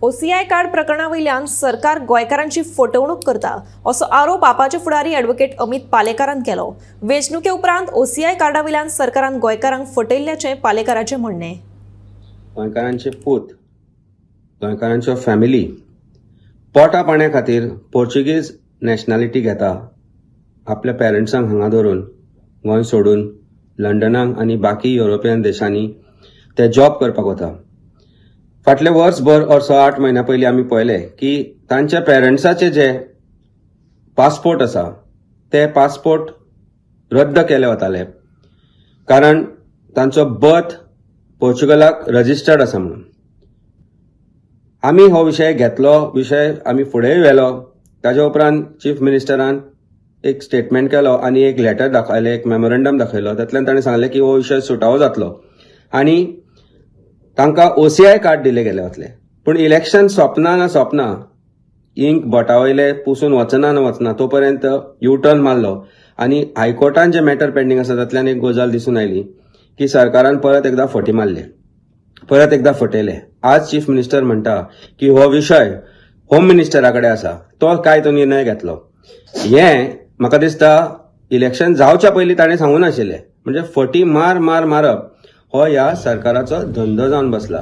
OCI card प्रकरणावयल्यान सरकार गोंयकारांची फटवणूक करता असो आरोप आपाचे फुडारी ॲडव्होकेट अमित पालेकारान केलो। वेंचणुके उपरांत ओसीआय कार्डावयल्यान सरकारान गोंयकारांक फटयल्ल्याचें पालेकाराचें म्हणणें। गोंयकारांचे पूत, गोंयकारांच्यो फॅमिली पोटा पाण्या खातीर पोर्चुगीज नॅशनॅलिटी घेता, आपल्या पेरंट्सांक हांगा धरून गोंय सोडून लंडनाक आनी बाकी युरोपियन देशांनी ते जॉब करपाक वता। फाटले वर्सभर और 6-8 म्हयन्या पयलीं आमी पळयले की तांच्या पेरंट्साचे जे पासपोर्ट आसा ते पासपोर्ट रद्द केले वताले, कारण तांचो बर्थ पोर्चुगलाक रजिस्टर्ड आसा म्हणून। आमी हो विशय घेतलो, विशय आमी फुडेंय व्हेलो। ताजे उपरांत चीफ मिनिस्टरान एक स्टेटमेंट केलो आनी एक लेटर दाखयलें, एक मेमोरंडम दाखयलो। तातूंतल्यान ताणें सांगलें की हो विशय सुटावो जातलो आनी तांकां ओसीआय कार्ड दिले गेले वतले। पूण इलेक्शन सोंपना ना सोंपना, इंक बोटावयले पुसून वचना ना वचना तो पर्यंत यू टर्न मारलो आनी हायकोर्टान जे मॅटर पेंडींग आसा तातूंतल्यान एक गजाल दिसून आयली की सरकारान परत एकदा फटी मारले, परत एकदा फटयले। आज चीफ मिनिस्टर म्हणटा की हो विशय होम मिनिस्टरा कडेन आसा, तो काय तो निर्णय घेतलो। हें म्हाका दिसता इलेक्शन जावच्या पयलीं ताणें सांगूं नाशिल्लें। म्हणजे फटी मारप हो ह्या सरकाराचो धंदो जावन बसला।